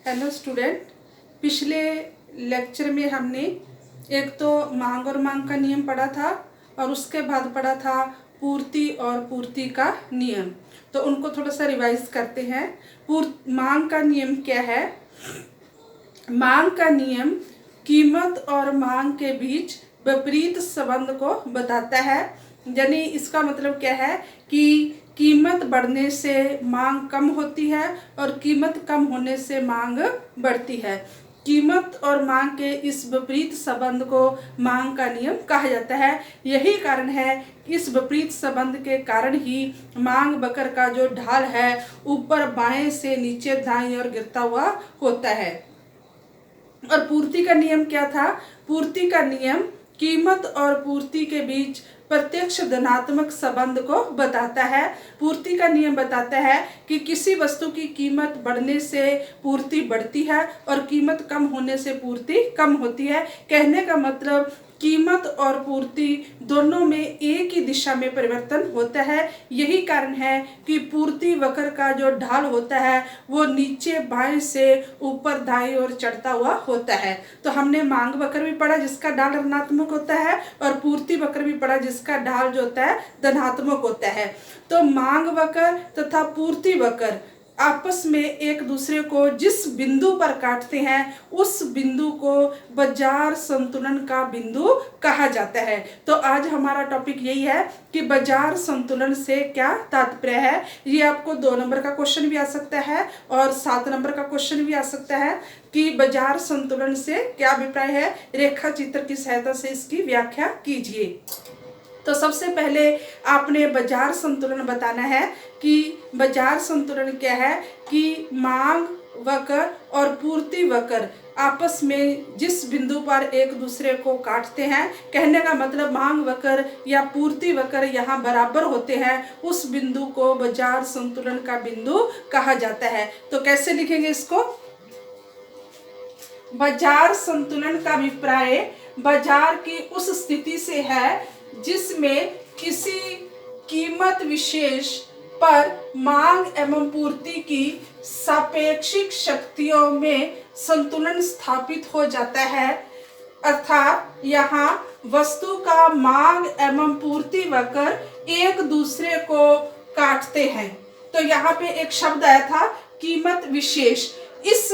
Hello student, पिछले lecture में हमने एक तो मांग और मांग का नियम पढ़ा था और उसके बाद पढ़ा था पूर्ति और पूर्ति का नियम। तो उनको थोड़ा सा रिवाइज करते हैं। मांग का नियम क्या है? मांग का नियम कीमत और मांग के बीच विपरीत संबंध को बताता है। यानी इसका मतलब क्या है कि कीमत बढ़ने से मांग कम होती है और कीमत कम होने से मांग बढ़ती है। कीमत और मांग के इस विपरीत संबंध को मांग का नियम कहा जाता है। यही कारण है, इस विपरीत संबंध के कारण ही मांग वक्र का जो ढाल है ऊपर बाएं से नीचे दाएं ओर गिरता हुआ होता है। और पूर्ति का नियम क्या था? पूर्ति का नियम कीमत और पूर्ति के बीच प्रत्यक्ष धनात्मक संबंध को बताता है। पूर्ति का नियम बताता है कि किसी वस्तु की कीमत बढ़ने से पूर्ति बढ़ती है और कीमत कम होने से पूर्ति कम होती है। कहने का मतलब कीमत और पूर्ति दोनों में एक ही दिशा में परिवर्तन होता है। यही कारण है कि पूर्ति वक्र का जो ढाल होता है वो नीचे बाएं से ऊपर दाएं ओर चढ़ता हुआ होता है। तो हमने मांग वक्र भी पढ़ा जिसका ढाल ऋणात्मक होता है और पूर्ति वक्र भी पढ़ा जिसका ढाल जो होता है धनात्मक होता है। तो मांग वक्र तथा पूर्ति वक्र आपस में एक दूसरे को जिस बिंदु पर काटते हैं उस बिंदु को बाजार संतुलन का बिंदु कहा जाता है। तो आज हमारा टॉपिक यही है कि बाजार संतुलन से क्या तात्पर्य है। ये आपको 2 नंबर का क्वेश्चन भी आ सकता है और 7 नंबर का क्वेश्चन भी आ सकता है कि बाजार संतुलन से क्या अभिप्राय है। रेखा चित्र की सहायता से इसकी व्याख्या कीजिए। तो सबसे पहले आपने बाजार संतुलन बताना है कि बाजार संतुलन क्या है कि मांग वक्र और पूर्ति वक्र आपस में जिस बिंदु पर एक दूसरे को काटते हैं, कहने का मतलब मांग वक्र या पूर्ति वक्र यहाँ बराबर होते हैं, उस बिंदु को बाजार संतुलन का बिंदु कहा जाता है। तो कैसे लिखेंगे इसको? बाजार संतुलन का अभिप्राय बाजार की उस स्थिति से है जिसमें किसी कीमत विशेष पर मांग एवं पूर्ति की सापेक्षिक शक्तियों में संतुलन स्थापित हो जाता है। अर्थात यहाँ वस्तु का मांग एवं पूर्ति वक्र एक दूसरे को काटते हैं। तो यहाँ पे एक शब्द आया था कीमत विशेष। इस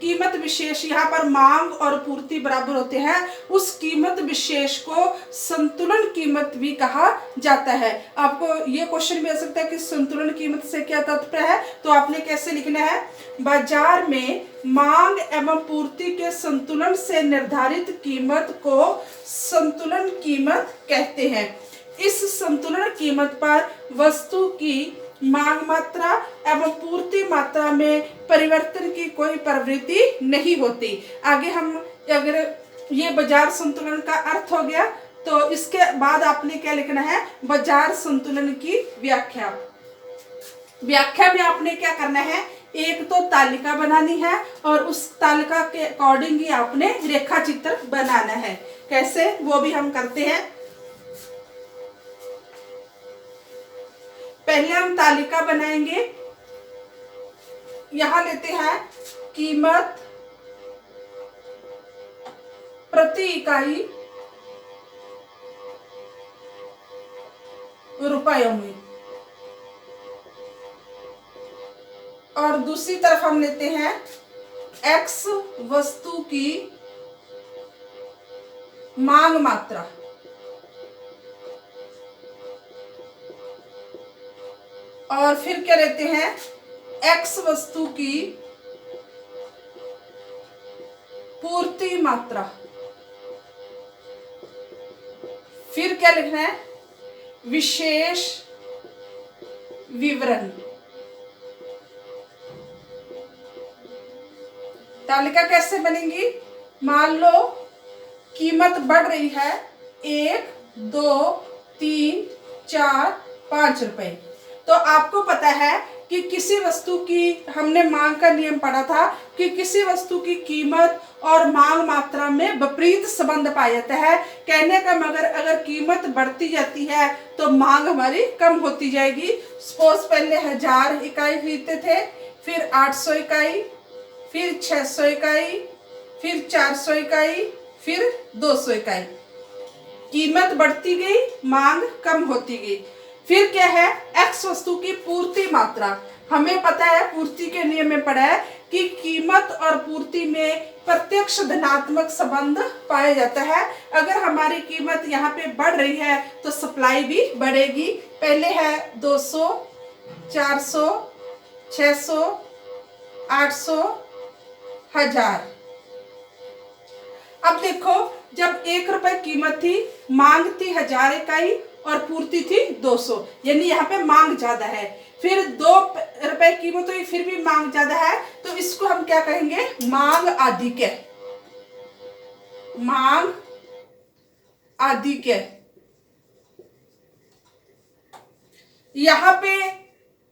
कीमत विशेष, यहाँ पर मांग और पूर्ति बराबर होते हैं, उस कीमत विशेष को संतुलन कीमत भी कहा जाता है। आपको ये क्वेश्चन भी आ सकता है कि संतुलन कीमत से क्या तात्पर्य है। तो आपने कैसे लिखना है? बाजार में मांग एवं पूर्ति के संतुलन से निर्धारित कीमत को संतुलन कीमत कहते हैं। इस संतुलन कीमत पर वस्तु की मांग मात्रा एवं पूर्ति मात्रा में परिवर्तन की कोई प्रवृत्ति नहीं होती। आगे हम अगर ये बाजार संतुलन का अर्थ हो गया तो इसके बाद आपने क्या लिखना है? बाजार संतुलन की व्याख्या। व्याख्या में आपने क्या करना है? एक तो तालिका बनानी है और उस तालिका के अकॉर्डिंग ही आपने रेखा चित्र बनाना है। कैसे, वो भी हम करते हैं। पहले हम तालिका बनाएंगे। यहां लेते हैं कीमत प्रति इकाई रुपयों में, और दूसरी तरफ हम लेते हैं एक्स वस्तु की मांग मात्रा, और फिर क्या लेते हैं? एक्स वस्तु की पूर्ति मात्रा। फिर क्या लिखना है? विशेष विवरण। तालिका कैसे बनेगी? मान लो कीमत बढ़ रही है 1, 2, 3, 4, 5 रुपए। तो आपको पता है कि किसी वस्तु की, हमने मांग का नियम पढ़ा था कि किसी वस्तु की कीमत और मांग मात्रा में विपरीत संबंध पाया जाता है। कहने का मगर अगर कीमत बढ़ती जाती है तो मांग हमारी कम होती जाएगी। सपोज पहले 1000 इकाई खरीदते थे, फिर 800 इकाई, फिर 600 इकाई, फिर 400 इकाई, फिर 200 इकाई। कीमत बढ़ती गई, मांग कम होती गई। फिर क्या है, एक्स वस्तु की पूर्ति मात्रा। हमें पता है, पूर्ति के नियम में पढ़ा है कि कीमत और पूर्ति में प्रत्यक्ष धनात्मक संबंध पाया जाता है। अगर हमारी कीमत यहाँ पे बढ़ रही है तो सप्लाई भी बढ़ेगी। पहले है 200, 400, 600, 800, 1000। अब देखो, जब 1 रुपए कीमत थी, मांग थी 1000 इकाई और पूर्ति थी 200, यानी यहाँ पे मांग ज्यादा है। फिर 2 रुपए कीमत हुई, फिर भी मांग ज्यादा है, तो इसको हम क्या कहेंगे, मांग अधिक। मांग अधिक। यहाँ पे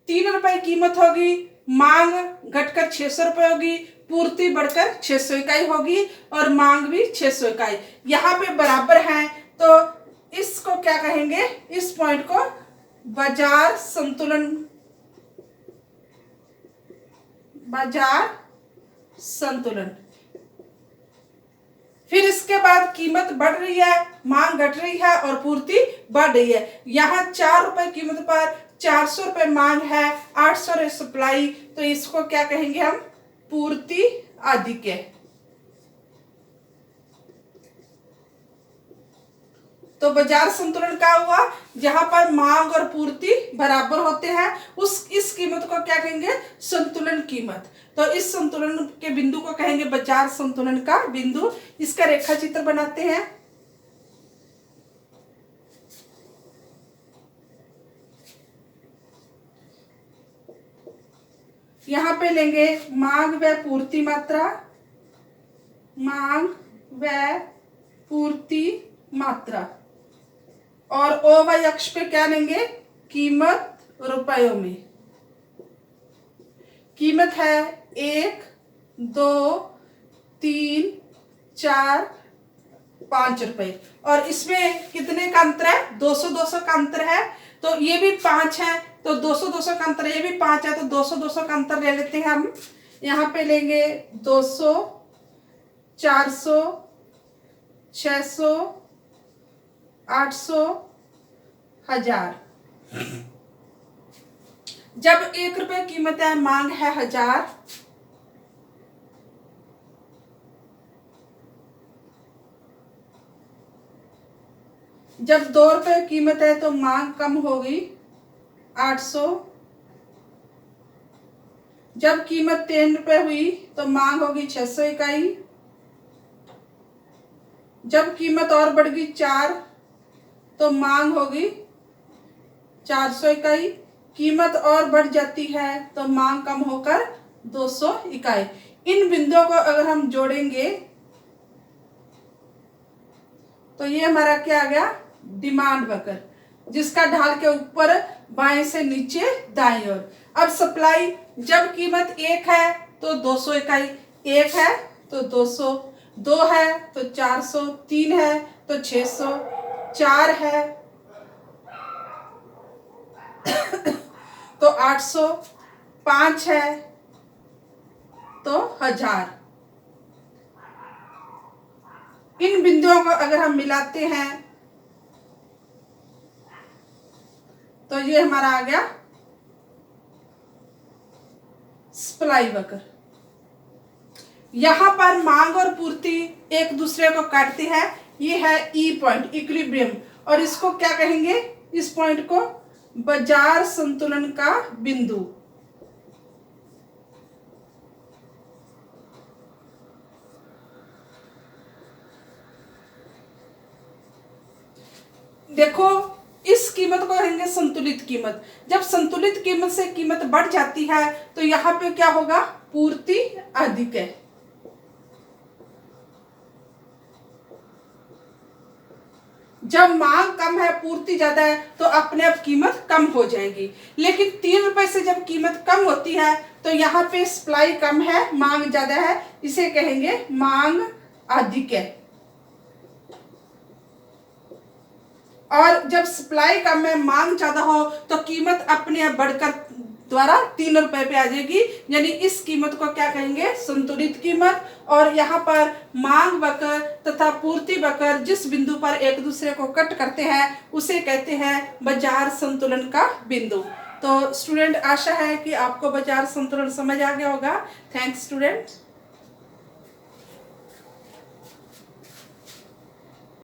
3 रुपए कीमत होगी, मांग घटकर 600 रुपए होगी, पूर्ति बढ़कर 600 इकाई होगी और मांग भी 600 इकाई। यहाँ पे बराबर हैं, तो इसको क्या कहेंगे, इस पॉइंट को बाजार संतुलन। बाजार संतुलन। फिर इसके बाद कीमत बढ़ रही है, मांग घट रही है और पूर्ति बढ़ रही है। यहाँ 4 रुपए कीमत पर 400 रुपए मांग है, 800 सप्लाई, तो इसको क्या कहेंगे हम, पूर्ति अधिक है। तो बाजार संतुलन क्या हुआ, जहां पर मांग और पूर्ति बराबर होते हैं, इस कीमत को क्या कहेंगे, संतुलन कीमत। तो इस संतुलन के बिंदु को कहेंगे बाजार संतुलन का बिंदु। इसका रेखा चित्र बनाते हैं। यहां पे लेंगे मांग व पूर्ति मात्रा, मांग व पूर्ति मात्रा, और ओ वाई अक्ष पे क्या लेंगे, कीमत रुपयों में। कीमत है 1, 2, 3, 4, 5 रुपए, और इसमें कितने का अंतर है, 200 200 का अंतर है। तो ये भी 5 है, तो 200 200 का अंतर, ये भी 5 है, तो 200 200 का अंतर ले लेते हैं हम। यहाँ पे लेंगे 200, 400, 600, 800, 1000। जब 1 रुपए कीमत है, मांग है 1000, जब 2 रुपए कीमत है तो मांग कम होगी 800, जब कीमत 3 रुपए हुई तो मांग होगी 600 इकाई, जब कीमत और बढ़ गई 4 तो मांग होगी 400 इकाई, कीमत और बढ़ जाती है तो मांग कम होकर 200 इकाई। इन बिंदुओं को अगर हम जोड़ेंगे तो ये हमारा क्या आ गया, डिमांड वक्र, जिसका ढाल के ऊपर बाएं से नीचे दाईं ओर। अब सप्लाई, जब कीमत 1 है तो 200 इकाई, 1 है तो 200, 2 है तो 400, 3 है तो 600, 4 है तो 800, 5 है तो 1000। इन बिंदुओं को अगर हम मिलाते हैं तो ये हमारा आ गया सप्लाई वक्र। यहां पर मांग और पूर्ति एक दूसरे को काटती है, ये है ई पॉइंट, इक्विलिब्रियम, और इसको क्या कहेंगे, इस पॉइंट को बाजार संतुलन का बिंदु। देखो, इस कीमत को कहेंगे संतुलित कीमत। जब संतुलित कीमत से कीमत बढ़ जाती है तो यहाँ पे क्या होगा, पूर्ति अधिक है। जब मांग कम है, पूर्ति ज्यादा है, तो अपने आप कीमत कम हो जाएगी। लेकिन 3 रुपए से जब कीमत कम होती है तो यहाँ पे सप्लाई कम है, मांग ज्यादा है, इसे कहेंगे मांग अधिक है। और जब सप्लाई कम है, मांग ज्यादा हो, तो कीमत अपने आप बढ़कर द्वारा 3 रुपए पे आ जाएगी, यानी इस कीमत को क्या कहेंगे, संतुलित कीमत। और यहाँ पर मांग वक्र तथा पूर्ति वक्र जिस बिंदु पर एक दूसरे को कट करते हैं उसे कहते हैं बाजार संतुलन का बिंदु। तो स्टूडेंट, आशा है कि आपको बाजार संतुलन समझ आ गया होगा। Thanks student.